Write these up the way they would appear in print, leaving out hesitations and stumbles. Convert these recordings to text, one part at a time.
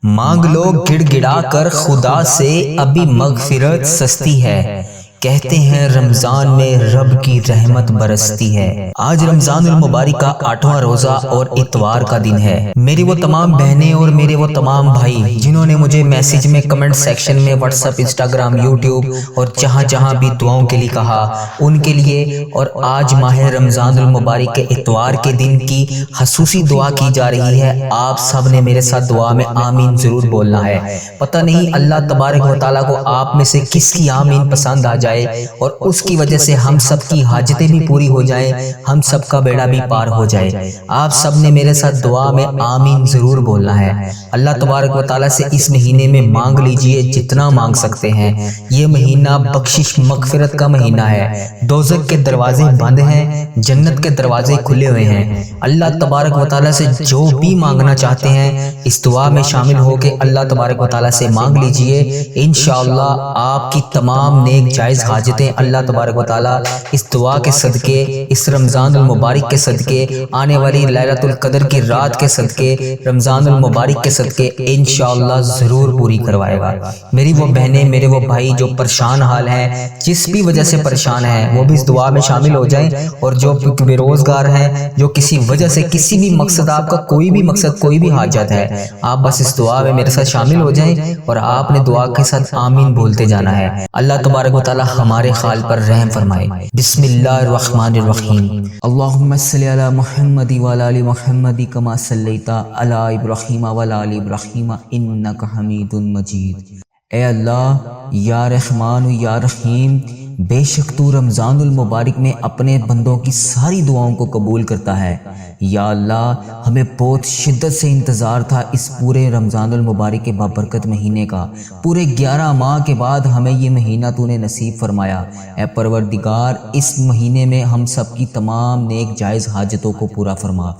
مانگ لو گڑ گڑا کر خدا سے، ابھی مغفرت سستی ہے، کہتے ہیں رمضان میں رب کی رحمت برستی ہے۔ آج رمضان المبارک کا 8واں روزہ اور اتوار کا دن ہے۔ میری وہ تمام بہنیں اور میرے وہ تمام بھائی جنہوں نے مجھے میسج میں، کمنٹ سیکشن میں، واٹس ایپ، انسٹاگرام، یوٹیوب اور جہاں جہاں بھی دعاؤں کے لیے کہا، ان کے لیے اور آج ماہ رمضان المبارک کے اتوار کے دن کی خصوصی دعا کی جا رہی ہے۔ آپ سب نے میرے ساتھ دعا میں آمین ضرور بولنا ہے۔ پتہ نہیں اللہ تبارک و تعالیٰ کو آپ میں سے کس کی آمین پسند آ جائے اور اس کی وجہ سے ہم سب کی حاجتیں بھی پوری ہو جائیں، ہم سب کا بیڑا بھی پار ہو جائے۔ آپ سب نے میرے ساتھ دعا میں آمین ضرور بولنا ہے۔ اللہ تبارک و تعالیٰ سے اس مہینے میں مانگ لیجئے جتنا مانگ سکتے ہیں۔ یہ مہینہ بخشش مغفرت کا مہینہ ہے۔ دوزخ کے دروازے بند ہیں، جنت کے دروازے کھلے ہوئے ہیں۔ اللہ تبارک و تعالیٰ سے جو بھی مانگنا چاہتے ہیں اس دعا میں شامل ہو کے اللہ تبارک و تعالیٰ سے مانگ لیجئے۔ انشاءاللہ آپ کی تمام نیک جائز حاجتیں اللہ تبارک و تعالیٰ اس دعا کے صدقے، اس رمضان المبارک کے صدقے، آنے والی لیلۃ القدر کی رات کے صدقے، رمضان المبارک کے صدقے انشاءاللہ ضرور پوری کروائے گا۔ میری وہ بہنیں، میرے وہ بھائی جو پریشان حال ہیں، جس بھی وجہ سے پریشان ہیں، وہ بھی اس دعا میں شامل ہو جائیں، اور جو بے روزگار ہیں، جو کسی وجہ سے کسی بھی مقصد، آپ کا کوئی بھی مقصد، کوئی بھی حاجت ہے، آپ بس اس دعا میں میرے ساتھ شامل ہو جائیں اور آپ نے دعا کے ساتھ آمین بولتے جانا ہے۔ اللہ تبارک و تعالی ہمارے حال پر رحم فرمائے۔ بسم اللہ الرحمن الرحیم۔ اللہم صلی علی محمد وعلی آل محمد کما صلیت علی ابراہیم وعلی آل ابراہیم انک حمید مجید۔ اے اللہ، یا رحمان و یا رحیم، بے شک تو رمضان المبارک میں اپنے بندوں کی ساری دعاؤں کو قبول کرتا ہے۔ یا اللہ، ہمیں بہت شدت سے انتظار تھا اس پورے رمضان المبارک کے بابرکت مہینے کا۔ پورے 11 ماہ کے بعد ہمیں یہ مہینہ تو نے نصیب فرمایا۔ اے پروردگار، اس مہینے میں ہم سب کی تمام نیک جائز حاجتوں کو پورا فرما۔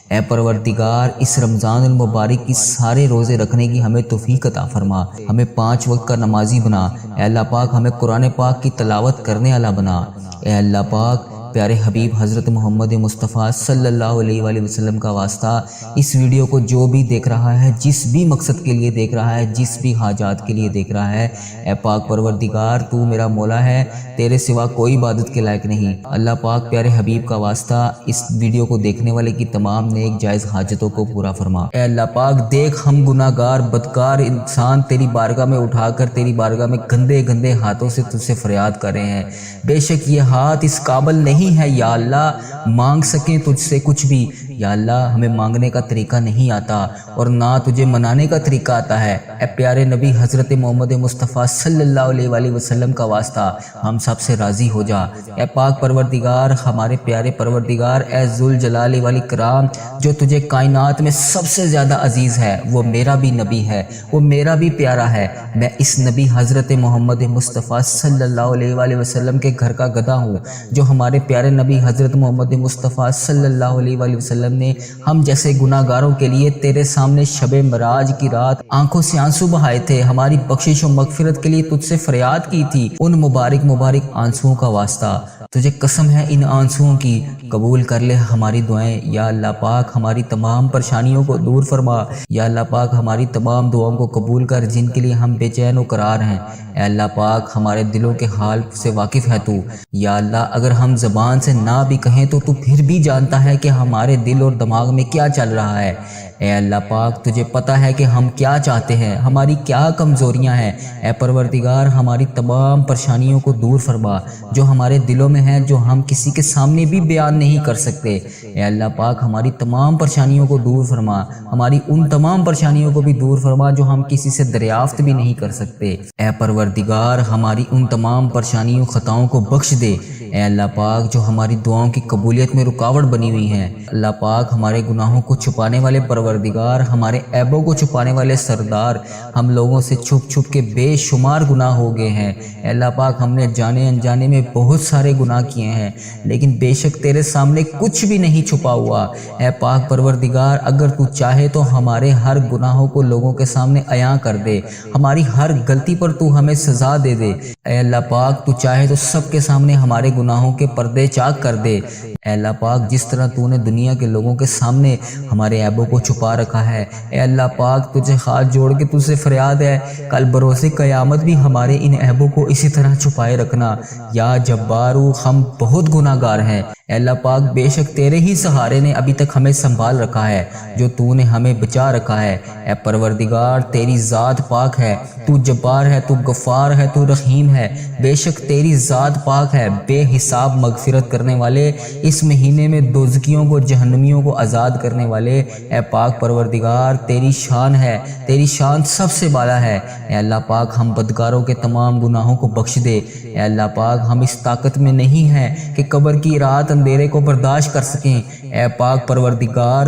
اے پروردگار، اس رمضان المبارک کی سارے روزے رکھنے کی ہمیں توفیق عطا فرما۔ ہمیں 5 وقت کا نمازی بنا۔ اے اللہ پاک، ہمیں قرآن پاک کی تلاوت کرنے والا بنا۔ اے اللہ پاک، پیارے حبیب حضرت محمد مصطفیٰ صلی اللہ علیہ وآلہ وسلم کا واسطہ، اس ویڈیو کو جو بھی دیکھ رہا ہے، جس بھی مقصد کے لیے دیکھ رہا ہے، جس بھی حاجات کے لیے دیکھ رہا ہے، اے پاک پروردگار، تو میرا مولا ہے، تیرے سوا کوئی عبادت کے لائق نہیں۔ اللہ پاک، پیارے حبیب کا واسطہ، اس ویڈیو کو دیکھنے والے کی تمام نیک جائز حاجتوں کو پورا فرما۔ اے اللہ پاک، دیکھ ہم گناہ گار بدکار انسان تیری بارگاہ میں اٹھا کر تیری بارگاہ میں گندے گندے ہاتھوں سے تجھ سے فریاد کر رہے ہیں۔ بے شک یہ ہاتھ اس قابل نہیں ہے یا اللہ مانگ سکیں تجھ سے کچھ بھی۔ یا اللہ، ہمیں مانگنے کا طریقہ نہیں آتا اور نہ تجھے منانے کا طریقہ آتا ہے۔ اے پیارے نبی حضرت محمد مصطفیٰ صلی اللہ علیہ وآلہ وسلم کا واسطہ، ہم سب سے راضی ہو جا۔ اے پاک پروردگار، ہمارے پیارے پروردگار، اے ذوالجلال والاکرام، جو تجھے کائنات میں سب سے زیادہ عزیز ہے، وہ میرا بھی نبی ہے، وہ میرا بھی پیارا ہے۔ میں اس نبی حضرت محمد مصطفیٰ صلی اللہ علیہ وآلہ وسلم کے گھر کا گدھا ہوں، جو ہمارے پیارے نبی حضرت محمد مصطفیٰ صلی اللہ علیہ وآلہ وسلم نے ہم جیسے گناہ گاروں کے لیے تیرے سامنے شب معراج کی رات آنکھوں سے آنسو بہائے تھے، ہماری بخشش و مغفرت کے لیے تجھ سے فریاد کی تھی۔ ان مبارک آنسوؤں کا واسطہ تجھے قسم ہے، ان آنسوؤں کی قبول کر لے ہماری دعائیں۔ یا اللہ پاک، ہماری تمام پریشانیوں کو دور فرما۔ یا اللہ پاک، ہماری تمام دعاؤں کو قبول کر جن کے لیے ہم بے چین و قرار ہیں۔ اے اللہ پاک، ہمارے دلوں کے حال سے واقف ہے تو۔ یا اللہ، اگر ہم زبان سے نہ بھی کہیں تو پھر بھی جانتا ہے کہ ہمارے دل اور دماغ میں کیا چل رہا ہے۔ اے اللہ پاک، تجھے پتہ ہے کہ ہم کیا چاہتے ہیں، ہماری کیا کمزوریاں ہیں۔ اے پروردگار، ہماری تمام پریشانیوں کو دور فرما جو ہمارے دلوں میں ہیں، جو ہم کسی کے سامنے بھی بیان نہیں کر سکتے۔ اے اللہ پاک، ہماری تمام پریشانیوں کو دور فرما، ہماری ان تمام پریشانیوں کو بھی دور فرما جو ہم کسی سے دریافت بھی نہیں کر سکتے۔ اے پروردگار، ہماری ان تمام پریشانیوں خطاؤں کو بخش دے۔ اے اللہ پاک، جو ہماری دعاؤں کی قبولیت میں رکاوٹ بنی ہوئی ہیں، اللہ پاک، ہمارے گناہوں کو چھپانے والے پروردگار، ہمارے عیبوں کو چھپانے والے سردار، ہم لوگوں سے چھپ چھپ کے بے شمار گناہ ہو گئے ہیں۔ اے اللہ پاک، ہم نے جانے انجانے میں بہت سارے گناہ کیے ہیں، لیکن بے شک تیرے سامنے کچھ بھی نہیں چھپا ہوا۔ اے پاک پروردگار، اگر تو چاہے تو ہمارے ہر گناہوں کو لوگوں کے سامنے عیاں کر دے، ہماری ہر غلطی پر تو ہمیں سزا دے دے۔ اے اللہ پاک، تو چاہے تو سب کے سامنے ہمارے گناہوں کے پردے چاک کر دے۔ اے اللہ پاک جس طرح تو نے دنیا کے لوگوں کے سامنے ہمارے عیبوں کو چھپا رکھا ہے، اے اللہ پاک تجھے ہاتھ جوڑ کے تجھ سے فریاد ہے کل بروز قیامت بھی ہمارے ان عیبوں کو اسی طرح چھپائے رکھنا۔ یا جبارو ہم بہت گناہ گار ہیں، اے اللہ پاک بے شک تیرے ہی سہارے نے ابھی تک ہمیں سنبھال رکھا ہے، جو تو نے ہمیں بچا رکھا ہے۔ اے پروردگار تیری ذات پاک ہے، تو جبار ہے، تو غفار ہے، تو رحیم ہے، بے شک تیری ذات پاک ہے، بے حساب مغفرت کرنے والے، اس مہینے میں دوزخیوں کو جہنمیوں کو آزاد کرنے والے۔ اے پاک پروردگار تیری شان ہے، تیری شان سب سے بالا ہے۔ اے اللہ پاک ہم بدکاروں کے تمام گناہوں کو بخش دے۔ اے اللہ پاک ہم اس طاقت میں نہیں ہیں کہ قبر کی رات اندھیرے کو برداشت کر سکیں۔ اے پاک پروردگار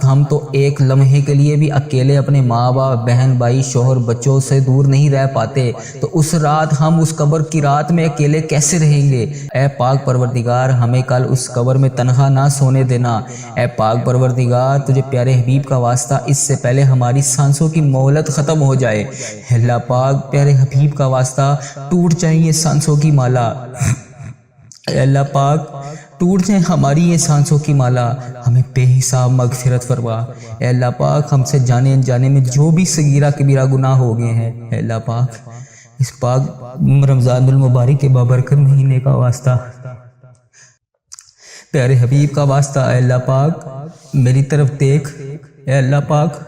ہم تو ایک لمحے کے لیے بھی اکیلے اپنے ماں باپ بہن بھائی شوہر بچوں سے دور نہیں رہ پاتے، تو اس رات ہم اس قبر کی رات میں اکیلے کیسے رہیں گے؟ اے پاک پروردگار ہمیں کل اس قبر میں تنہا نہ سونے دینا۔ اے پاک پروردگار تجھے پیارے حبیب کا واسطہ اس سے پہلے ہماری سانسوں کی مہلت ختم ہو جائے۔ اللہ پاک پیارے حبیب کا واسطہ ٹوٹ جائیں یہ سانسوں کی مالا، اے اللہ پاک ٹوٹ جائیں ہماری یہ سانسوں کی مالا، ہمیں بے حساب مغفرت فرما۔ اے اللہ پاک ہم سے جانے انجانے میں جو بھی صغیرہ کبیرہ گناہ ہو گئے ہیں، اے اللہ پاک اس پاک رمضان المبارک کے بابرکت مہینے کا واسطہ پیارے حبیب کا واسطہ، اے اللہ پاک میری طرف دیکھ۔ اے اللہ پاک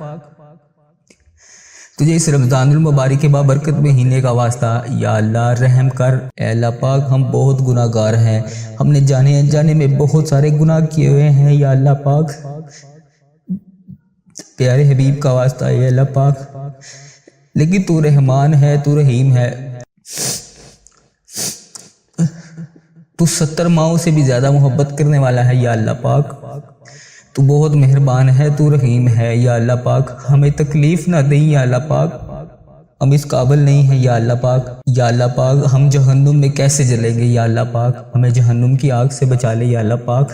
تجھے اس رمضان المبارک کے بابرکت مہینے کا واسطہ یا اللہ رحم کر۔ اے اللہ پاک ہم بہت گناہ گار ہیں، ہم نے جانے انجانے میں بہت سارے گناہ کیے ہوئے ہیں، یا اللہ پاک پیارے حبیب کا واسطہ اے اللہ پاک، لیکن تو رحمان ہے، تو رحیم ہے، تو 70 ماؤں سے بھی زیادہ محبت کرنے والا ہے، یا اللہ پاک تو بہت مہربان ہے، تو رحیم ہے، یا اللہ پاک ہمیں تکلیف نہ دیں، یا اللہ پاک ہم اس قابل نہیں ہیں، یا اللہ پاک، یا اللہ پاک ہم جہنم میں کیسے جلیں گے، یا اللہ پاک ہمیں جہنم کی آگ سے بچا لے، یا اللہ پاک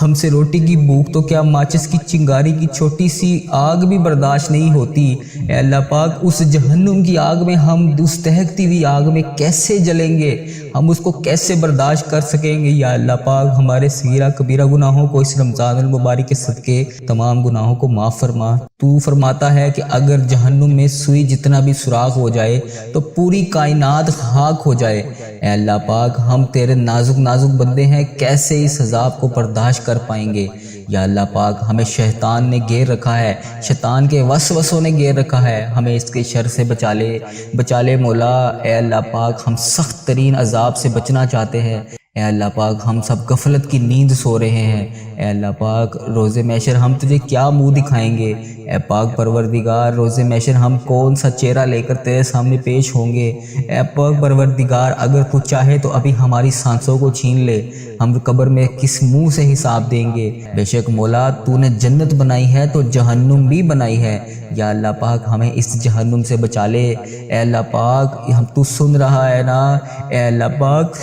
ہم سے روٹی کی بھوک تو کیا ماچس کی چنگاری کی چھوٹی سی آگ بھی برداشت نہیں ہوتی، اے اللہ پاک اس جہنم کی آگ میں ہم اس دہکتی ہوئی آگ میں کیسے جلیں گے، ہم اس کو کیسے برداشت کر سکیں گے، یا اللہ پاک ہمارے صغیرہ کبیرہ گناہوں کو اس رمضان المبارک کے صدقے تمام گناہوں کو معاف فرما۔ تو فرماتا ہے کہ اگر جہنم میں سوئی جتنا بھی سوراخ ہو جائے تو پوری کائنات خاک ہو جائے، اے اللہ پاک ہم تیرے نازک نازک بندے ہیں، کیسے اس عذاب کو برداشت کر پائیں گے، یا اللہ پاک ہمیں شیطان نے گھیر رکھا ہے، شیطان کے وسوسوں نے گھیر رکھا ہے، ہمیں اس کے شر سے بچا لے مولا۔ اے اللہ پاک ہم سخت ترین عذاب سے بچنا چاہتے ہیں، اے اللہ پاک ہم سب غفلت کی نیند سو رہے ہیں، اے اللہ پاک روز محشر ہم تجھے کیا منہ دکھائیں گے، اے پاک پروردگار روز محشر ہم کون سا چہرہ لے کر تیرے سامنے پیش ہوں گے، اے پاک پروردگار اگر تو چاہے تو ابھی ہماری سانسوں کو چھین لے، ہم قبر میں کس منہ سے حساب دیں گے۔ بے شک مولا تو نے جنت بنائی ہے تو جہنم بھی بنائی ہے، یا اللہ پاک ہمیں اس جہنم سے بچا لے، اے اللہ پاک ہم تو سن رہا ہے نا، اے اللہ پاک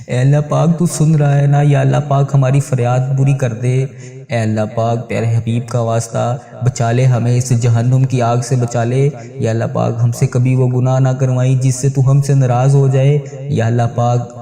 اے اللہ پاک تو سن رہا ہے نا، یا اللہ پاک ہماری فریاد پوری کر دے، اے اللہ پاک پیارے حبیب کا واسطہ بچا لے ہمیں اس جہنم کی آگ سے بچا لے، یا اللہ پاک ہم سے کبھی وہ گناہ نہ کروائی جس سے تو ہم سے ناراض ہو جائے، یا اللہ پاک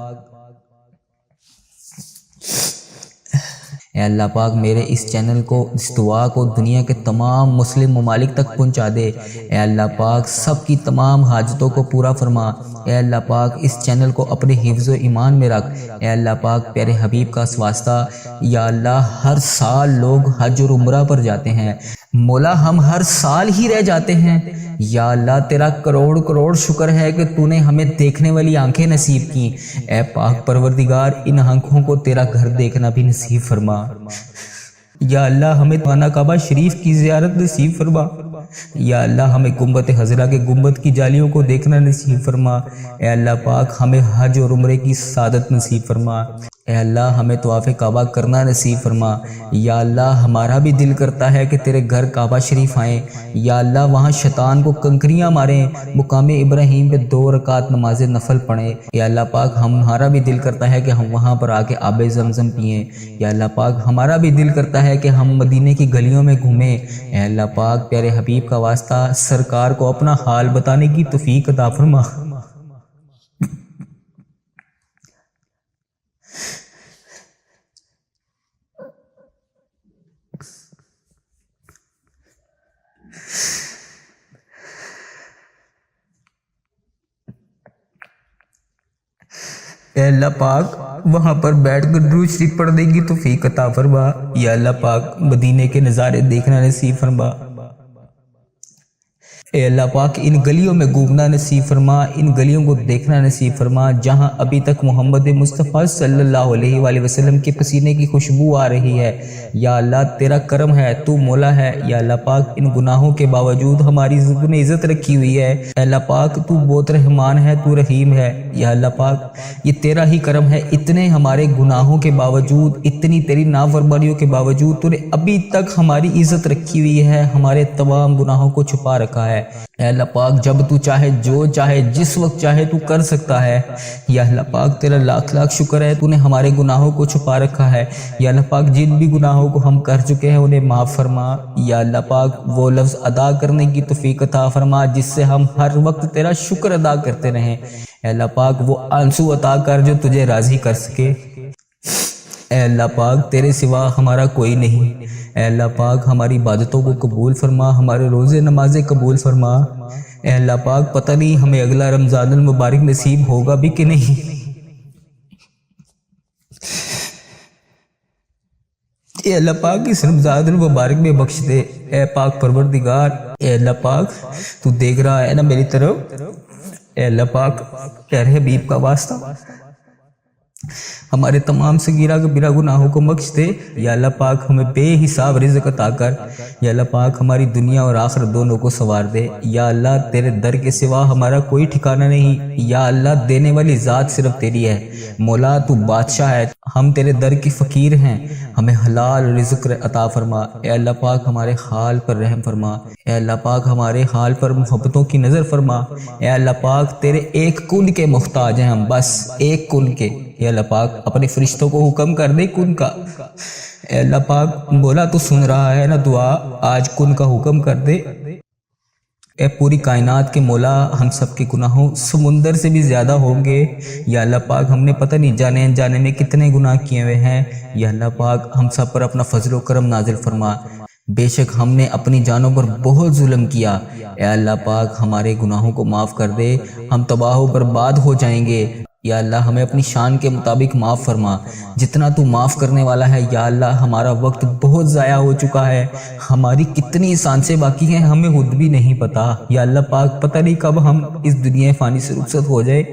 اے اللہ پاک میرے اس چینل کو اس دعا کو دنیا کے تمام مسلم ممالک تک پہنچا دے، اے اللہ پاک سب کی تمام حاجتوں کو پورا فرما، اے اللہ پاک اس چینل کو اپنے حفظ و ایمان میں رکھ، اے اللہ پاک پیارے حبیب کا واسطہ، یا اللہ ہر سال لوگ حج اور عمرہ پر جاتے ہیں، مولا ہم ہر سال ہی رہ جاتے ہیں، یا اللہ تیرا کروڑ کروڑ شکر ہے کہ تو نے ہمیں دیکھنے والی آنکھیں نصیب کی، اے پاک پروردگار ان آنکھوں کو تیرا گھر دیکھنا بھی نصیب فرما، یا اللہ ہمیں خانہ کعبہ شریف کی زیارت نصیب فرما، یا اللہ ہمیں گنبد خضرا کے گنبد کی جالیوں کو دیکھنا نصیب فرما، اے اللہ پاک ہمیں حج اور عمرے کی سعادت نصیب فرما، اے اللہ ہمیں طواف کعبہ کرنا نصیب فرما، یا اللہ ہمارا بھی دل کرتا ہے کہ تیرے گھر کعبہ شریف آئیں، یا اللہ وہاں شیطان کو کنکریاں ماریں، مقام ابراہیم پہ 2 رکعت نماز نفل پڑھیں، یا اللہ پاک ہمارا بھی دل کرتا ہے کہ ہم وہاں پر آ کے آب زمزم پئیں، یا اللہ پاک ہمارا بھی دل کرتا ہے کہ ہم مدینے کی گلیوں میں گھومیں، اے اللہ پاک پیارے حبیب کا واسطہ سرکار کو اپنا حال بتانے کی توفیق عطا فرما۔ اے اللہ پاک وہاں پر بیٹھ کر درود شریف پڑھ دے گی توفیق عطا فرما۔ یا اللہ پاک مدینے کے نظارے دیکھنا نصیب فرما۔ اے اللہ پاک ان گلیوں میں گھومنا نصیب فرما، ان گلیوں کو دیکھنا نصیب فرما جہاں ابھی تک محمد مصطفیٰ صلی اللہ علیہ وآلہ وسلم کے پسینے کی خوشبو آ رہی ہے۔ یا اللہ تیرا کرم ہے، تو مولا ہے۔ یا اللہ پاک ان گناہوں کے باوجود ہماری نے عزت رکھی ہوئی ہے۔ اے اللہ پاک تو بہت رحمان ہے، تو رحیم ہے۔ یا اللہ پاک یہ تیرا ہی کرم ہے، اتنے ہمارے گناہوں کے باوجود، اتنی تیری نافرمانیوں کے باوجود تو نے ابھی تک ہماری عزت رکھی ہوئی ہے، ہمارے تمام گناہوں کو چھپا رکھا ہے۔ اے اللہ پاک جب تو چاہے، جو چاہے، جس وقت چاہے تو کر سکتا ہے۔ یا اللہ پاک تیرا لاکھ لاکھ شکر ہے، تو نے ہمارے گناہوں کو چھپا رکھا ہے۔ یا اللہ پاک جن بھی گناہوں کو ہم کر چکے ہیں انہیں معاف فرما۔ یا اللہ پاک وہ لفظ ادا کرنے کی توفیق عطا فرما جس سے ہم ہر وقت تیرا شکر ادا کرتے رہیں۔ اے اللہ پاک وہ آنسو عطا کر جو تجھے راضی کر سکے۔ اے اللہ پاک تیرے سوا ہمارا کوئی نہیں۔ اے اللہ پاک ہماری عبادتوں کو قبول فرما، ہمارے روزے نمازیں قبول فرما۔ اے اللہ پاک پتہ نہیں ہمیں اگلا رمضان المبارک نصیب ہوگا بھی کہ نہیں۔ اے اللہ پاک اس رمضان المبارک میں بخش دے۔ اے پاک پروردگار، اے اللہ پاک تو دیکھ رہا ہے نا میری طرف۔ اے اللہ پاک پیارے حبیب کا واسطہ ہمارے تمام صغیرہ کبیرہ گناہوں کو بخش دے۔ یا اللہ پاک ہمیں بے حساب رزق عطا کر۔ یا اللہ پاک ہماری دنیا اور آخرت دونوں کو سنوار دے۔ یا اللہ تیرے در کے سوا ہمارا کوئی ٹھکانہ نہیں۔ یا اللہ دینے والی ذات صرف تیری ہے۔ مولا تو بادشاہ ہے، ہم تیرے در کی فقیر ہیں، ہمیں حلال رزق عطا فرما۔ اے اللہ پاک ہمارے حال پر رحم فرما۔ اے اللہ پاک ہمارے حال پر محبتوں کی نظر فرما۔ اے اللہ پاک تیرے ایک کن کے محتاج ہیں ہم، بس ایک کن کے۔ اے اللہ پاک اپنے فرشتوں کو حکم کر دے کن کا۔ اے اللہ پاک مولا تو سن رہا ہے نا دعا، آج کن کا حکم کر دے۔ اے پوری کائنات کے مولا ہم سب کے گناہوں سمندر سے بھی زیادہ ہوں گے۔ یا اللہ پاک ہم نے پتہ نہیں جانے انجانے میں کتنے گناہ کیے ہوئے ہیں۔ یا اللہ پاک ہم سب پر اپنا فضل و کرم نازل فرما۔ بے شک ہم نے اپنی جانوں پر بہت ظلم کیا۔ اے اللہ پاک ہمارے گناہوں کو معاف کر دے، ہم تباہ و برباد ہو جائیں گے۔ یا اللہ ہمیں اپنی شان کے مطابق معاف فرما، جتنا تو معاف کرنے والا ہے۔ یا اللہ ہمارا وقت بہت ضائع ہو چکا ہے، ہماری کتنی سانسیں باقی ہیں ہمیں خود بھی نہیں پتا۔ یا اللہ پاک پتہ نہیں کب ہم اس دنیا فانی سے رخصت ہو جائے۔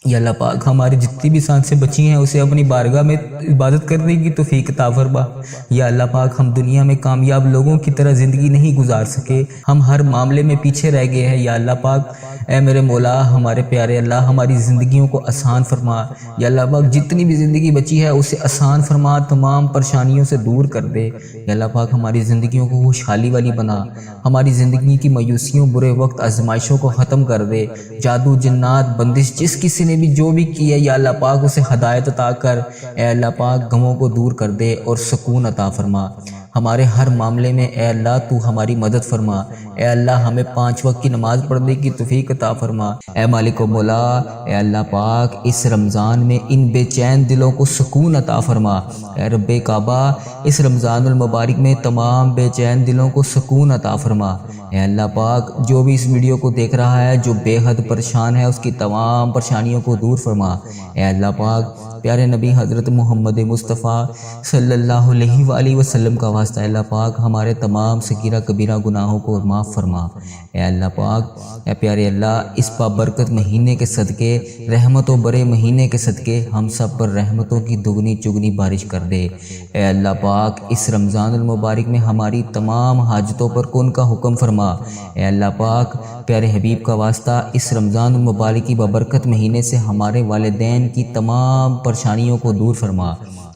یا اللہ پاک ہماری جتنی بھی سانسیں بچی ہیں اسے اپنی بارگاہ میں عبادت کرنے کی توفیق عطا فرما۔ یا اللہ پاک ہم دنیا میں کامیاب لوگوں کی طرح زندگی نہیں گزار سکے، ہم ہر معاملے میں پیچھے رہ گئے ہیں۔ یا اللہ پاک اے میرے مولا ہمارے پیارے اللہ ہماری زندگیوں کو آسان فرما۔ یا اللہ پاک جتنی بھی زندگی بچی ہے اسے آسان فرما، تمام پریشانیوں سے دور کر دے۔ یا اللہ پاک ہماری زندگیوں کو خوشحالی والی بنا، ہماری زندگی کی مایوسیوں، برے وقت، آزمائشوں کو ختم کر دے۔ جادو جنات بندش جس کسی نے بھی جو بھی کی ہے یا اللہ پاک اسے ہدایت عطا کر۔ اے اللہ پاک غموں کو دور کر دے اور سکون عطا فرما۔ ہمارے ہر معاملے میں اے اللہ تو ہماری مدد فرما۔ اے اللہ ہمیں 5 وقت کی نماز پڑھنے کی توفیق عطا فرما۔ اے مالک و مولا اے اللہ پاک اس رمضان میں ان بے چین دلوں کو سکون عطا فرما۔ اے رب کعبہ اس رمضان المبارک میں تمام بے چین دلوں کو سکون عطا فرما۔ اے اللہ پاک جو بھی اس ویڈیو کو دیکھ رہا ہے جو بے حد پریشان ہے اس کی تمام پریشانیوں کو دور فرما۔ اے اللہ پاک پیارے نبی حضرت محمد مصطفیٰ صلی اللہ علیہ وآلہ وسلم کا واسطہ اے اللہ پاک ہمارے تمام صغیرہ کبیرہ گناہوں کو معاف فرما۔ اے اللہ پاک اے پیارے اللہ اس بابرکت مہینے کے صدقے، رحمت و برے مہینے کے صدقے ہم سب پر رحمتوں کی دگنی چگنی بارش کر دے۔ اے اللہ پاک اس رمضان المبارک میں ہماری تمام حاجتوں پر کن کا حکم فرما۔ اے اللہ پاک پیارے حبیب کا واسطہ اس رمضان المبارک کی بابرکت مہینے سے ہمارے والدین کی تمام پریشانیوں کو دور فرما۔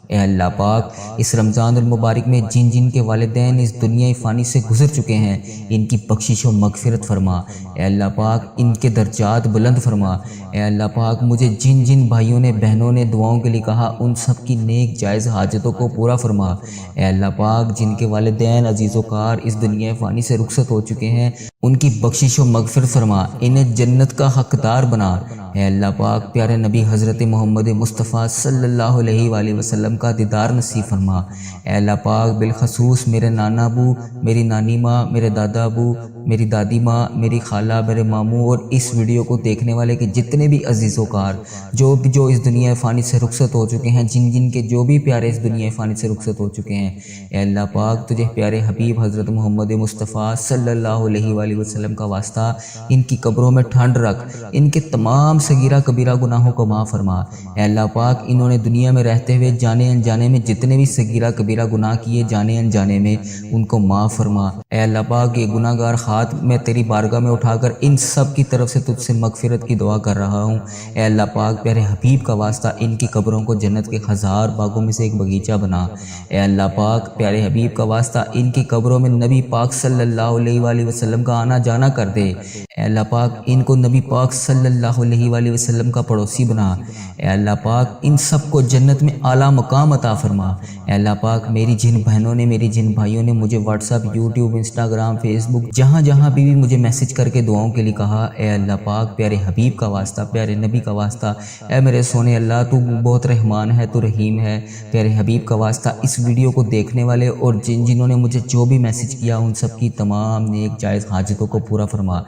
اے اللہ پاک اس رمضان المبارک میں جن جن کے والدین اس دنیا فانی سے گزر چکے ہیں ان کی بخشش و مغفرت فرما۔ اے اللہ پاک ان کے درجات بلند فرما۔ اے اللہ پاک مجھے جن جن بھائیوں نے بہنوں نے دعاؤں کے لیے کہا ان سب کی نیک جائز حاجتوں کو پورا فرما۔ اے اللہ پاک جن کے والدین عزیز و کار اس دنیا فانی سے رخصت ہو چکے ہیں ان کی بخشش و مغفرت فرما، انہیں جنت کا حقدار بنا۔ اے اللہ پاک پیارے نبی حضرت محمد مصطفیٰ صلی اللہ علیہ وآلہ وسلم کا دیدار نصیب فرما۔ اے اللہ پاک بالخصوص میرے نانا ابو، میری نانی ماں، میرے دادا ابو، میری دادی ماں، میری خالہ، میرے ماموں اور اس ویڈیو کو دیکھنے والے کے جتنے بھی عزیز و کار جو اس دنیا فانی سے رخصت ہو چکے ہیں، جن کے جو بھی پیارے اس دنیا فانی سے رخصت ہو چکے ہیں، اے اللہ پاک تجھے پیارے حبیب حضرت محمد مصطفیٰ صلی اللہ علیہ وآلہ وسلم کا واسطہ ان کی قبروں میں ٹھنڈ رکھ، ان کے تمام صغیرہ کبیرہ گناہوں کو معاف فرما۔ اے اللہ پاک انہوں نے دنیا میں رہتے ہوئے جانے انجانے میں جتنے بھی صغیرہ کبیرہ گناہ کیے جانے انجانے میں، ان کو معاف فرما۔ اے اللہ پاک یہ گناہ گار ہاتھ میں تیری بارگاہ میں اٹھا کر ان سب کی طرف سے تجھ سے مغفرت کی دعا کر رہا ہوں۔ اے اللہ پاک پیارے حبیب کا واسطہ ان کی قبروں کو جنت کے ہزار باغوں میں سے ایک باغیچہ بنا۔ اے اللہ پاک پیارے حبیب کا واسطہ ان کی قبروں میں نبی پاک صلی اللہ علیہ وآلہ وسلم کا آنا جانا کر دے۔ اے اللہ پاک ان کو نبی پاک صلی اللہ علیہ وآلہ وسلم کا پڑوسی بنا۔ اے اللہ پاک ان سب کو جنت میں اعلیٰ مقام عطا فرما۔ اے اللہ پاک میری جن بہنوں نے، میری جن بھائیوں نے مجھے WhatsApp, YouTube, Instagram, Facebook, جہاں بھی مجھے میسج کر کے دعاؤں کے لیے کہا، اے اللہ پاک پیارے حبیب کا واسطہ، پیارے نبی کا واسطہ، اے میرے سونے اللہ تو بہت رحمان ہے، تو رحیم ہے، پیارے حبیب کا واسطہ اس ویڈیو کو دیکھنے والے اور جنہوں نے مجھے جو بھی میسج کیا ان سب کی تمام نیک جائز حاجتوں کو پورا فرما۔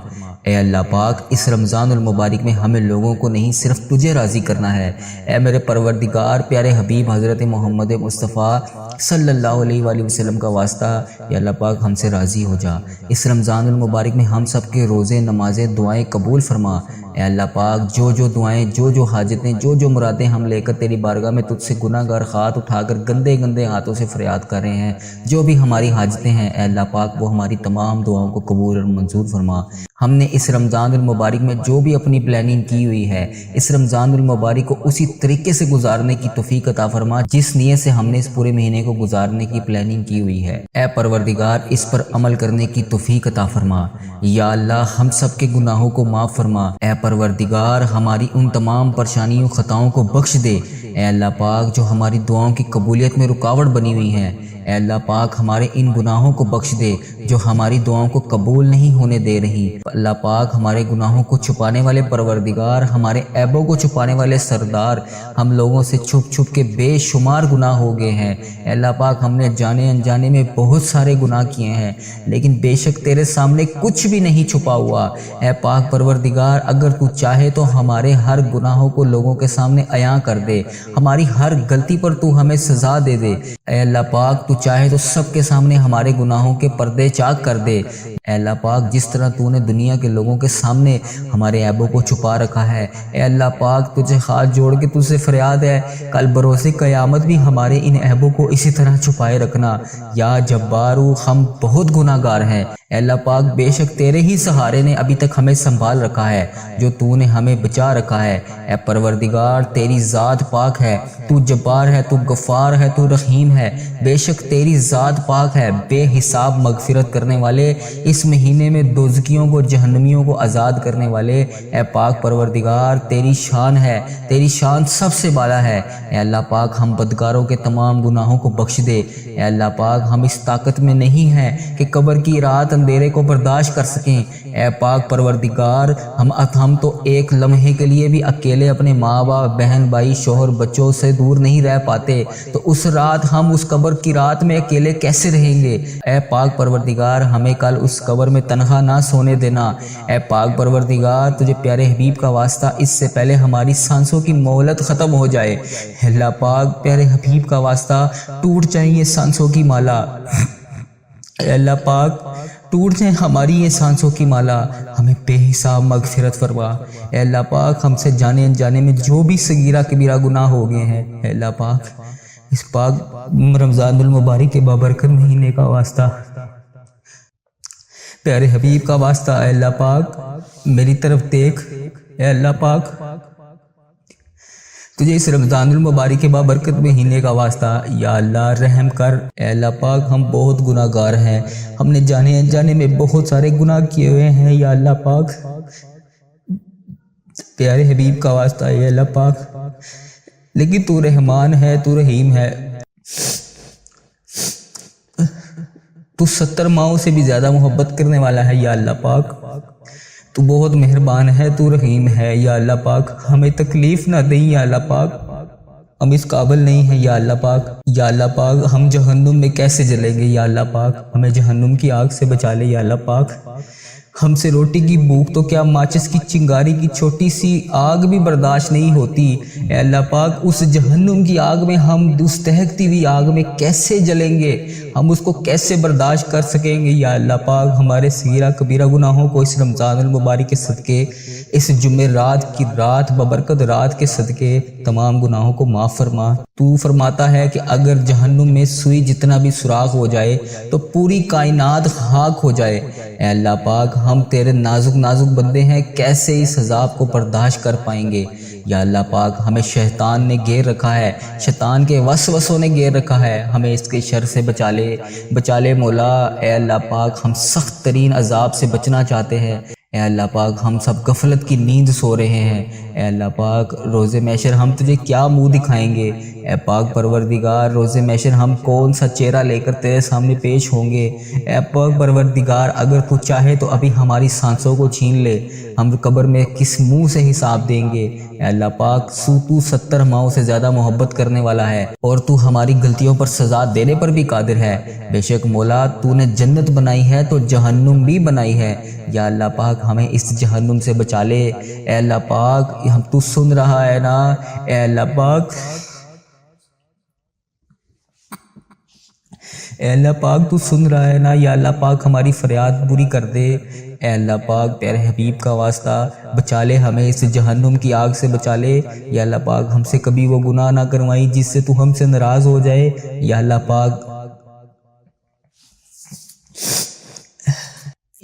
اے اللہ پاک اس رمضان المبارک میں ہمیں لوگوں کو نہیں صرف تجھے راضی کرنا ہے۔ اے میرے پروردگار پیارے حبیب حضرت محمد مصطفیٰ صلی اللہ علیہ وآلہ وسلم کا واسطہ، یا اللہ پاک ہم سے راضی ہو جا۔ اس رمضان المبارک میں ہم سب کے روزے، نمازیں، دعائیں قبول فرما۔ اے اللہ پاک جو دعائیں، جو حاجتیں، جو مرادیں ہم لے کر تیری بارگاہ میں تجھ سے گناہ گار ہاتھ اٹھا کر گندے ہاتھوں سے فریاد کر رہے ہیں، جو بھی ہماری حاجتیں ہیں، اے اللہ پاک وہ ہماری تمام دعاؤں کو قبول اور منظور فرما۔ ہم نے اس رمضان المبارک میں جو بھی اپنی پلاننگ کی ہوئی ہے، اس رمضان المبارک کو اسی طریقے سے گزارنے کی توفیق عطا فرما جس نیت سے ہم نے اس پورے مہینے کو گزارنے کی پلاننگ کی ہوئی ہے۔ اے پروردگار اس پر عمل کرنے کی توفیق عطا فرما۔ یا اللہ ہم سب کے گناہوں کو معاف فرما۔ اے پروردگار ہماری ان تمام پریشانیوں، خطاؤں کو بخش دے۔ اے اللہ پاک جو ہماری دعاؤں کی قبولیت میں رکاوٹ بنی ہوئی ہیں، اے اللہ پاک ہمارے ان گناہوں کو بخش دے جو ہماری دعاؤں کو قبول نہیں ہونے دے رہی۔ اللہ پاک ہمارے گناہوں کو چھپانے والے پروردگار، ہمارے عیبوں کو چھپانے والے سردار، ہم لوگوں سے چھپ کے بے شمار گناہ ہو گئے ہیں۔ اے اللہ پاک ہم نے جانے انجانے میں بہت سارے گناہ کیے ہیں، لیکن بے شک تیرے سامنے کچھ بھی نہیں چھپا ہوا۔ اے پاک پروردگار اگر تو چاہے تو ہمارے ہر گناہوں کو لوگوں کے سامنے عیاں کر دے، ہماری ہر غلطی پر تو ہمیں سزا دے دے۔ اے اللہ پاک تو چاہے تو سب کے سامنے ہمارے گناہوں کے پردے چاک کر دے۔ اے اللہ پاک جس طرح تو نے دنیا کے لوگوں کے سامنے ہمارے عیبوں کو چھپا رکھا ہے، اے اللہ پاک تجھے ہاتھ جوڑ کے تجھ سے فریاد ہے کل بروز قیامت بھی ہمارے ان عیبوں کو اسی طرح چھپائے رکھنا۔ یا جبارو ہم بہت گناہ گار ہیں، اے اللہ پاک بے شک تیرے ہی سہارے نے ابھی تک ہمیں سنبھال رکھا ہے، جو تو نے ہمیں بچا رکھا ہے۔ اے پروردگار تیری ذات پاک ہے، تو جبار ہے، تو غفار ہے، تو رحیم ہے، بے شک تیری ذات پاک ہے، بے حساب مغفرت کرنے والے، اس مہینے میں دوزخیوں کو، جہنمیوں کو آزاد کرنے والے۔ اے پاک پروردگار تیری شان ہے، تیری شان سب سے بالا ہے۔ اے اللہ پاک ہم بدکاروں کے تمام گناہوں کو بخش دے۔ اے اللہ پاک ہم اس طاقت میں نہیں ہیں کہ قبر کی رات اندھیرے کو برداشت کر سکیں۔ اے پاک پروردگار ہم تو ایک لمحے کے لیے بھی اکیلے اپنے ماں باپ، بہن بھائی، شوہر، بچوں سے دور نہیں رہ پاتے، تو اس رات ہم اس قبر کی رات میں اکیلے کیسے رہیں گے؟ اے پاک پروردگار ہمیں کل اس قبر میں تنہا نہ سونے دینا۔ اے پاک پروردگار تجھے پیارے حبیب کا واسطہ اس سے پہلے ہماری سانسوں کی مہلت ختم ہو جائے۔ اللہ پاک پیارے حبیب کا واسطہ ٹوٹ جائیں یہ سانسوں کی مالا۔ اے اللہ پاک ٹوٹ جائیں ہماری یہ سانسوں کی مالا، ہمیں بے حساب مغفرت فرما۔ اے اللہ پاک ہم سے جانے انجانے میں جو بھی صغیرہ کبیرہ گناہ ہو گئے ہیں، اے اللہ پاک اس پاک رمضان المبارک کے بابرکت مہینے کا واسطہ، پیارے حبیب کا واسطہ، اے اللہ پاک میری طرف دیکھ۔ اے اللہ پاک تجھے اس رمضان المبارک کے بابرکت مہینے کا واسطہ یا اللہ رحم کر۔ اے اللہ پاک ہم بہت گناہ گار ہیں، ہم نے جانے انجانے میں بہت سارے گناہ کیے ہوئے ہیں، یا اللہ پاک پیارے حبیب کا واسطہ، اے اللہ پاک لیکن تو رحمان ہے، تو رحیم ہے۔ تو 70 ماؤں سے بھی زیادہ محبت کرنے والا ہے یا اللہ پاک۔ تو بہت مہربان ہے، تو رحیم ہے یا اللہ پاک۔ ہمیں تکلیف نہ دیں یا اللہ پاک، ہم اس قابل نہیں ہیں یا اللہ پاک۔ یا اللہ پاک ہم جہنم میں کیسے جلیں گے یا اللہ پاک، ہمیں جہنم کی آگ سے بچا لے یا اللہ پاک۔ ہم سے روٹی کی بھوک تو کیا ماچس کی چنگاری کی چھوٹی سی آگ بھی برداشت نہیں ہوتی، اے اللہ پاک اس جہنم کی آگ میں ہم اس دہکتی ہوئی آگ میں کیسے جلیں گے، ہم اس کو کیسے برداشت کر سکیں گے یا اللہ پاک۔ ہمارے صغیرہ کبیرہ گناہوں کو اس رمضان المبارک کے صدقے، اس جمعہ رات کی رات ببرکت رات کے صدقے تمام گناہوں کو معاف فرما۔ تو فرماتا ہے کہ اگر جہنم میں سوئی جتنا بھی سوراخ ہو جائے تو پوری کائنات خاک ہو جائے، اے اللہ پاک ہم تیرے نازک نازک بندے ہیں، کیسے اس عذاب کو برداشت کر پائیں گے یا اللہ پاک۔ ہمیں شیطان نے گھیر رکھا ہے، شیطان کے وسوسوں نے گھیر رکھا ہے، ہمیں اس کے شر سے بچا لے مولا۔ اے اللہ پاک ہم سخت ترین عذاب سے بچنا چاہتے ہیں، اے اللہ پاک ہم سب غفلت کی نیند سو رہے ہیں، اے اللہ پاک روز محشر ہم تجھے کیا منہ دکھائیں گے، اے پاک پروردگار روز محشر ہم کون سا چہرہ لے کر تیرے سامنے پیش ہوں گے، اے پاک پروردگار اگر تو چاہے تو ابھی ہماری سانسوں کو چھین لے، ہم قبر میں کس منہ سے حساب دیں گے، اے اللہ پاک۔ تو 70 ماؤں سے زیادہ محبت کرنے والا ہے اور تو ہماری غلطیوں پر سزا دینے پر بھی قادر ہے، بے شک مولا تو نے جنت بنائی ہے تو جہنم بھی بنائی ہے یا اللہ پاک، ہمیں اس جہنم سے بچا لے، اے اللہ پاک ہم تو سن رہا ہے نا، اے اللہ پاک، اے اللہ پاک تو سن رہا ہے نا یا اللہ پاک ہماری فریاد پوری کر دے، اے اللہ پاک پیارے حبیب کا واسطہ بچا لے، ہمیں اس جہنم کی آگ سے بچا لے یا اللہ پاک۔ ہم سے کبھی وہ گناہ نہ کروائی جس سے تو ہم سے ناراض ہو جائے یا اللہ پاک۔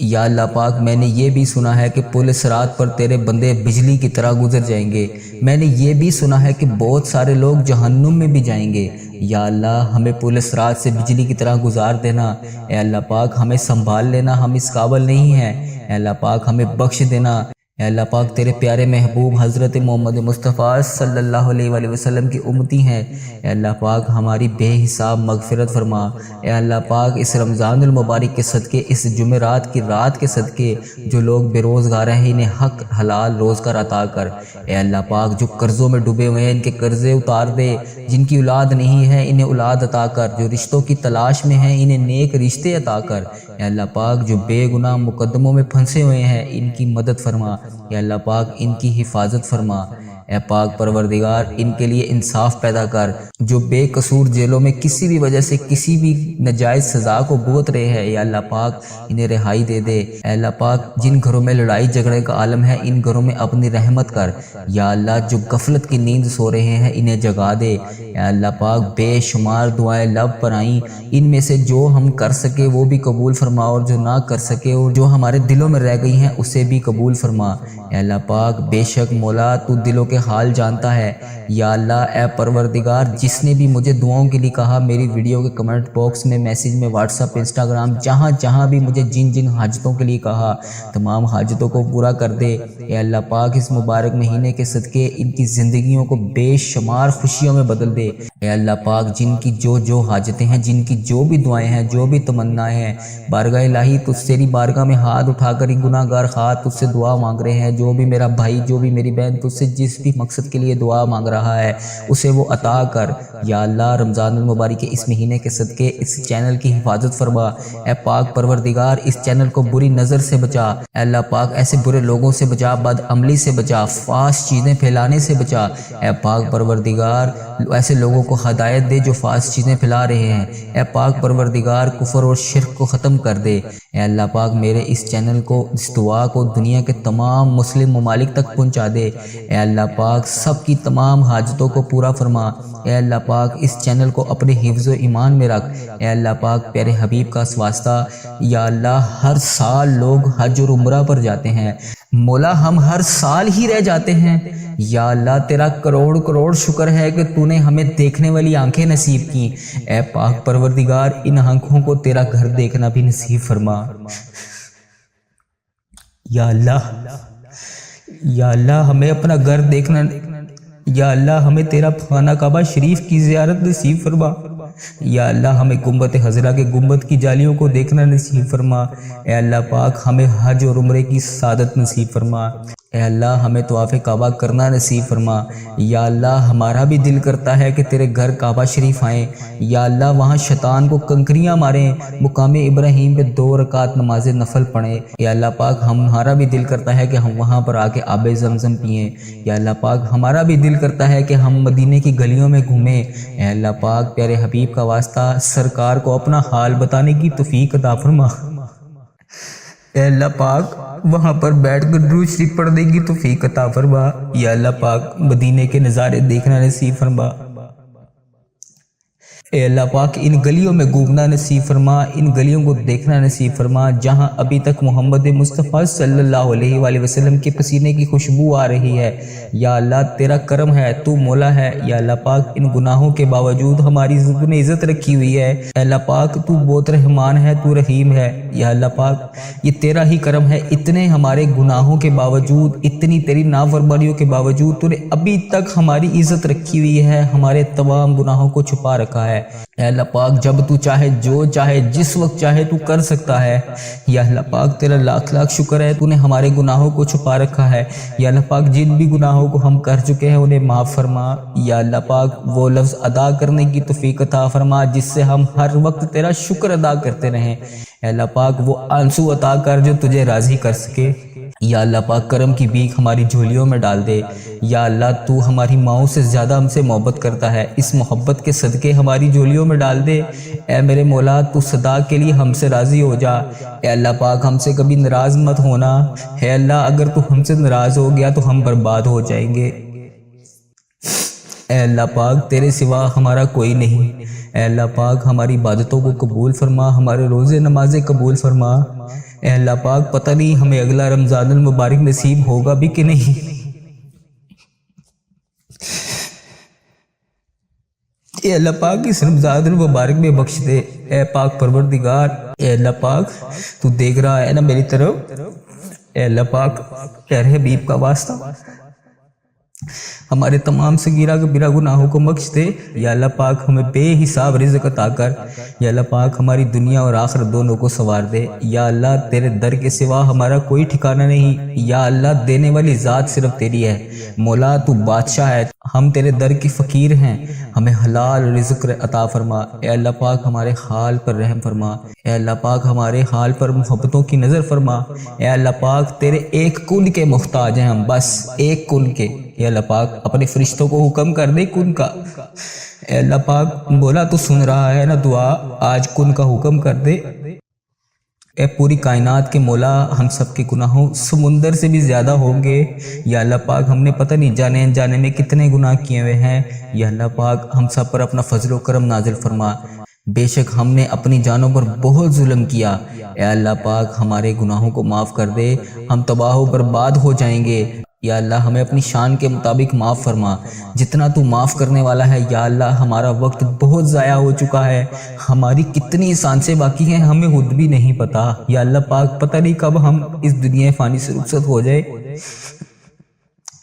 یا اللہ پاک میں نے یہ بھی سنا ہے کہ پل صراط پر تیرے بندے بجلی کی طرح گزر جائیں گے، میں نے یہ بھی سنا ہے کہ بہت سارے لوگ جہنم میں بھی جائیں گے، یا اللہ ہمیں پل صراط سے بجلی کی طرح گزار دینا، اے اللہ پاک ہمیں سنبھال لینا، ہم اس قابل نہیں ہیں، اے اللہ پاک ہمیں بخش دینا، اے اللہ پاک تیرے پیارے محبوب حضرت محمد مصطفیٰ صلی اللہ علیہ وآلہ وسلم کی امتی ہیں، اے اللہ پاک ہماری بے حساب مغفرت فرما، اے اللہ پاک اس رمضان المبارک کے صدقے، اس جمعرات کی رات کے صدقے جو لوگ بے روزگار ہیں انہیں حق حلال روزگار عطا کر، اے اللہ پاک جو قرضوں میں ڈوبے ہوئے ہیں ان کے قرضے اتار دے، جن کی اولاد نہیں ہے انہیں اولاد عطا کر، جو رشتوں کی تلاش میں ہیں انہیں نیک رشتے عطا کر، اے اللہ پاک جو بے گناہ مقدموں میں پھنسے ہوئے ہیں ان کی مدد فرما، اے اللہ پاک ان کی حفاظت فرما، اے پاک پروردگار ان کے لیے انصاف پیدا کر، جو بے قصور جیلوں میں کسی بھی وجہ سے کسی بھی ناجائز سزا کو بھگت رہے ہیں، یا اللہ پاک انہیں رہائی دے دے، اے اللہ پاک جن گھروں میں لڑائی جھگڑے کا عالم ہے ان گھروں میں اپنی رحمت کر، یا اللہ جو غفلت کی نیند سو رہے ہیں انہیں جگا دے، اے اللہ پاک بے شمار دعائیں لب پر آئیں، ان میں سے جو ہم کر سکے وہ بھی قبول فرما اور جو نہ کر سکے اور جو ہمارے دلوں میں رہ گئی ہیں اسے بھی قبول فرما، اے اللہ پاک بے شک مولا تو دلوں کے حال جانتا ہے، یا اللہ اے پروردگار جس نے بھی مجھے دعاؤں کے لیے کہا میری ویڈیو کے کمنٹ باکس میں میسیج میں واٹس ایپ انسٹاگرام جہاں جہاں بھی مجھے جن جن حاجتوں کے لیے کہا تمام حاجتوں کو پورا کر دے، اے اللہ پاک اس مبارک مہینے کے صدقے ان کی زندگیوں کو بے شمار خوشیوں میں بدل دے، اے اللہ پاک جن کی جو حاجتیں ہیں، جن کی جو بھی دعائیں ہیں، جو بھی تمنائیں ہیں، بارگاہ الہی تجھ تیری بارگاہ میں ہاتھ اٹھا کر ایک گناہ گار خواہ تجھ سے دعا مانگ رہے ہیں، جو بھی میرا بھائی جو بھی میری بہن تجھ سے جس بھی مقصد کے لیے دعا مانگ رہا ہے اسے وہ عطا کر، یا اللہ رمضان المبارک کے اس مہینے کے صدقے اس چینل کی حفاظت فرما، اے پاک پروردگار اس چینل کو بری نظر سے بچا، اے اللہ پاک ایسے برے لوگوں سے بچا، بد عملی سے بچا، فحش چیزیں پھیلانے سے بچا، اے پاک پروردگار ایسے لوگوں کو ہدایت دے جو فحش چیزیں پھیلا رہے ہیں، اے پاک پروردگار کفر اور شرک کو ختم کر دے، اے اللہ پاک میرے اس چینل کو اس دعا کو دنیا کے تمام مسلم ممالک تک پہنچا دے، اے اللہ پاک سب کی تمام حاجتوں کو پورا فرما، اے اللہ پاک اس چینل کو اپنے حفظ و ایمان میں رکھ، اے اللہ پاک پیارے حبیب کا واسطہ، یا اللہ ہر سال لوگ حج اور عمرہ پر جاتے ہیں، مولا ہم ہر سال ہی رہ جاتے ہیں، یا اللہ تیرا کروڑ کروڑ شکر ہے کہ تو نے ہمیں دیکھنے والی آنکھیں نصیب کی، اے پاک پروردگار ان آنکھوں کو تیرا گھر دیکھنا بھی نصیب فرما، یا اللہ ہمیں اپنا گھر دیکھنا، یا اللہ ہمیں تیرا خانہ کعبہ شریف کی زیارت نصیب فرما، یا اللہ ہمیں گنبد خضرا کے گنبد کی جالیوں کو دیکھنا نصیب فرما۔ اے اللہ پاک ہمیں حج اور عمرے کی سعادت نصیب فرما۔ اے اللہ ہمیں طواف کعبہ کرنا نصیب فرما۔ یا اللہ ہمارا بھی دل کرتا ہے کہ تیرے گھر کعبہ شریف آئیں، یا اللہ وہاں شیطان کو کنکریاں ماریں، مقام ابراہیم پہ 2 رکعت نماز نفل پڑھیں۔ یا اللہ پاک ہمارا بھی دل کرتا ہے کہ ہم وہاں پر آ کے آب زمزم پئیں۔ یا اللہ پاک ہمارا بھی دل کرتا ہے کہ ہم مدینے کی گلیوں میں گھومیں۔ اے اللہ پاک پیارے حبیب کا واسطہ سرکار کو اپنا حال بتانے کی توفیق عطا فرما۔ اے اللہ پاک وہاں پر بیٹھ کر درود شریف پڑھنے کی توفیق عطا فرما۔ یا اللہ پاک مدینے کے نظارے دیکھنا نصیب فرما۔ اے اللہ پاک ان گلیوں میں گھومنا نصیب فرما، ان گلیوں کو دیکھنا نصیب فرما جہاں ابھی تک محمد مصطفیٰ صلی اللہ علیہ وآلہ وسلم کے پسینے کی خوشبو آ رہی ہے۔ یا اللہ تیرا کرم ہے، تو مولا ہے۔ یا اللہ پاک ان گناہوں کے باوجود ہماری تو نے عزت رکھی ہوئی ہے۔ اے اللہ پاک تو بہت رحمان ہے، تو رحیم ہے۔ یا اللہ پاک یہ تیرا ہی کرم ہے، اتنے ہمارے گناہوں کے باوجود، اتنی تیری نافرمانیوں کے باوجود تو نے ابھی تک ہماری عزت رکھی ہوئی ہے، ہمارے تمام گناہوں کو چھپا رکھا ہے۔ اے اللہ پاک جب تو چاہے، جو چاہے، جس وقت چاہے تو کر سکتا ہے۔ یا اللہ پاک تیرا لاکھ لاکھ شکر ہے، تو نے ہمارے گناہوں کو چھپا رکھا ہے۔ یا اللہ پاک جن بھی گناہوں کو ہم کر چکے ہیں انہیں معاف فرما۔ یا اللہ پاک وہ لفظ ادا کرنے کی توفیق عطا فرما جس سے ہم ہر وقت تیرا شکر ادا کرتے رہیں۔ اے اللہ پاک وہ آنسو عطا کر جو تجھے راضی کر سکے۔ یا اللہ پاک کرم کی بھیک ہماری جھولیوں میں ڈال دے۔ یا اللہ تو ہماری ماؤں سے زیادہ ہم سے محبت کرتا ہے، اس محبت کے صدقے ہماری جھولیوں میں ڈال دے۔ اے میرے مولا تو صدا کے لیے ہم سے راضی ہو جا۔ اے اللہ پاک ہم سے کبھی ناراض مت ہونا۔ اے اللہ اگر تو ہم سے ناراض ہو گیا تو ہم برباد ہو جائیں گے۔ اے اللہ پاک تیرے سوا ہمارا کوئی نہیں۔ اے اللہ پاک ہماری عبادتوں کو قبول فرما، ہمارے روزے نمازیں قبول فرما۔ اے اللہ پاک پتہ نہیں ہمیں اگلا رمضان المبارک نصیب ہوگا بھی کہ نہیں۔ اے اللہ پاک اس رمضان المبارک میں بخش دے۔ اے پاک پروردگار، اے اللہ پاک تو دیکھ رہا ہے نا میری طرف۔ اے اللہ پاک پیارے حبیب کا واسطہ ہمارے تمام صغیرہ کبیرہ گناہوں کو بخش دے۔ یا اللہ پاک ہمیں بے حساب رزق عطا کر۔ یا اللہ پاک ہماری دنیا اور آخرت دونوں کو سنوار دے۔ یا اللہ تیرے در کے سوا ہمارا کوئی ٹھکانہ نہیں۔ یا اللہ دینے والی ذات صرف تیری ہے۔ مولا تو بادشاہ ہے، ہم تیرے در کی فقیر ہیں، ہمیں حلال رزق عطا فرما۔ اے اللہ پاک ہمارے حال پر رحم فرما۔ اے اللہ پاک ہمارے حال پر محبتوں کی نظر فرما۔ اے اللہ پاک تیرے ایک کن کے محتاج ہیں ہم، بس ایک کن کے۔ اے اللہ پاک اپنے فرشتوں کو حکم کر دے کن کا۔ اے اللہ پاک بولا تو سن رہا ہے نا دعا، آج کن کا حکم کر دے۔ اے پوری کائنات کے مولا ہم سب کے گناہوں سمندر سے بھی زیادہ ہوں گے۔ یا اللہ پاک ہم نے پتہ نہیں جانے انجانے میں کتنے گناہ کیے ہوئے ہیں۔ یا اللہ پاک ہم سب پر اپنا فضل و کرم نازل فرما۔ بے شک ہم نے اپنی جانوں پر بہت ظلم کیا۔ اے اللہ پاک ہمارے گناہوں کو معاف کر دے، ہم تباہ و برباد ہو جائیں گے۔ یا اللہ ہمیں اپنی شان کے مطابق معاف فرما، جتنا تو معاف کرنے والا ہے۔ یا اللہ ہمارا وقت بہت ضائع ہو چکا ہے، ہماری کتنی سانسیں باقی ہیں ہمیں خود بھی نہیں پتا۔ یا اللہ پاک پتہ نہیں کب ہم اس دنیا فانی سے رخصت ہو جائے۔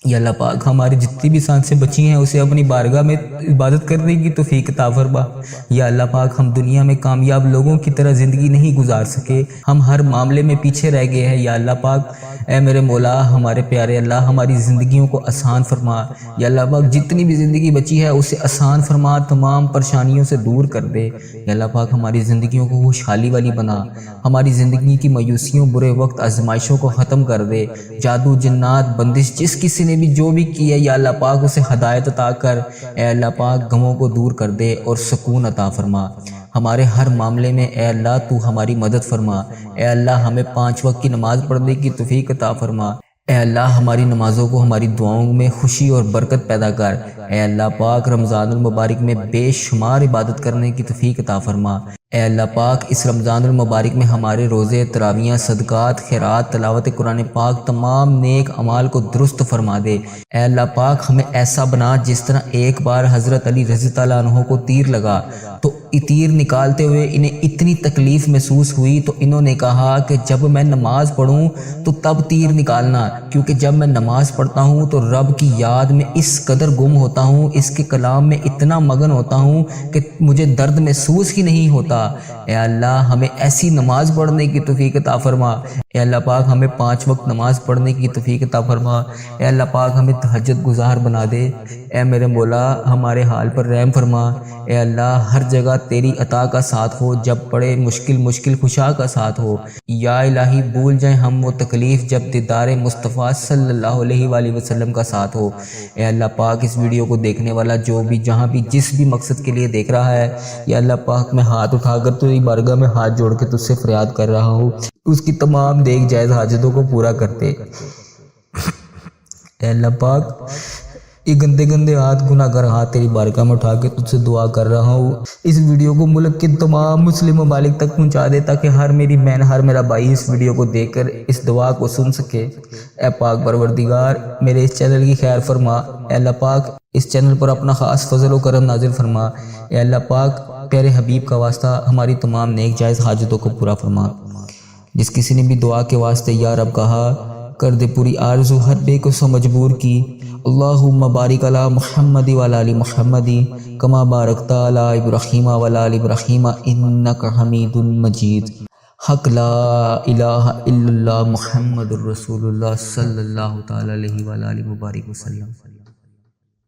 یا اللہ پاک ہماری جتنی بھی سانسیں بچی ہیں اسے اپنی بارگاہ میں عبادت کرنے کی توفیق عطا فرما۔ یا اللہ پاک ہم دنیا میں کامیاب لوگوں کی طرح زندگی نہیں گزار سکے، ہم ہر معاملے میں پیچھے رہ گئے ہیں۔ یا اللہ پاک اے میرے مولا ہمارے پیارے اللہ ہماری زندگیوں کو آسان فرما۔ یا اللہ پاک جتنی بھی زندگی بچی ہے اسے آسان فرما، تمام پریشانیوں سے دور کر دے۔ یا اللہ پاک ہماری زندگیوں کو خوشحالی والی بنا، ہماری زندگی کی مایوسیوں، برے وقت، آزمائشوں کو ختم کر دے۔ جادو، جنات، بندش جس کسی نے بھی جو بھی کی ہے یا اللہ پاک اسے ہدایت عطا کر۔ اے اللہ پاک غموں کو دور کر دے اور سکون عطا فرما۔ ہمارے ہر معاملے میں اے اللہ تو ہماری مدد فرما۔ اے اللہ ہمیں 5 وقت کی نماز پڑھنے کی توفیق عطا فرما۔ اے اللہ ہماری نمازوں کو، ہماری دعاؤں میں خوشی اور برکت پیدا کر۔ اے اللہ پاک رمضان المبارک میں بے شمار عبادت کرنے کی توفیق عطا فرما۔ اے اللہ پاک اس رمضان المبارک میں ہمارے روزے، تراویحیں، صدقات، خیرات، تلاوت قرآن پاک، تمام نیک اعمال کو درست فرما دے۔ اے اللہ پاک ہمیں ایسا بنا جس طرح ایک بار حضرت علی رضی اللہ عنہ کو تیر لگا تو تیر نکالتے ہوئے انہیں اتنی تکلیف محسوس ہوئی تو انہوں نے کہا کہ جب میں نماز پڑھوں تو تب تیر نکالنا، کیونکہ جب میں نماز پڑھتا ہوں تو رب کی یاد میں اس قدر گم ہوتا ہوں، اس کے کلام میں اتنا مگن ہوتا ہوں کہ مجھے درد محسوس ہی نہیں ہوتا۔ اے اللہ ہمیں ایسی نماز پڑھنے کی توفیق عطا فرما۔ اے اللہ پاک ہمیں 5 وقت نماز پڑھنے کی توفیق عطا فرما۔ اے اللہ پاک ہمیں تہجد گزار بنا دے۔ اے میرے مولا ہمارے حال پر رحم فرما۔ اے اللہ ہر جگہ تیری عطا کا ساتھ ہو، جب پڑے مشکل خوشا کا ساتھ ہو۔ یا الہی بھول جائیں ہم وہ تکلیف جب دیدار مصطفیٰ صلی اللہ علیہ وآلہ وسلم کا ساتھ ہو۔ اے اللہ پاک اس ویڈیو کو دیکھنے والا جو بھی جہاں بھی جس بھی مقصد کے لیے دیکھ رہا ہے، یا اللہ پاک میں ہاتھ اٹھا کر تیری بارگاہ میں ہاتھ جوڑ کے تجھ سے فریاد کر رہا ہوں، اس کی تمام نیک جائز حاجتوں کو پورا کرتے۔ اے اللہ پاک یہ گندے ہاتھ گناہ گر ہاتھ تیری بارگاہ میں اٹھا کے تجھ سے دعا کر رہا ہوں، اس ویڈیو کو ملک کے تمام مسلم ممالک تک پہنچا دے تاکہ ہر میری بہن ہر میرا بھائی اس ویڈیو کو دیکھ کر اس دعا کو سن سکے۔ اے پاک پروردگار میرے اس چینل کی خیر فرما۔ اے اللہ پاک اس چینل پر اپنا خاص فضل و کرم نازل فرما۔ اے اللہ پاک پیارے حبیب کا واسطہ ہماری تمام نیک جائز حاجتوں کو پورا فرما۔ جس کسی نے بھی دعا کے واسطے یا رب کہا، کر دے پوری آرزو ہر بے کو سو مجبور کی۔ اللہم بارک علی محمد وعلی آل محمد کما بارکت علی ابراہیم وعلی آل ابراہیم انک حمید مجید۔ حق لا الہ الا اللہ محمد الرسول اللہ صلی اللہ تعالی علیہ وآلہ وبارک وسلم۔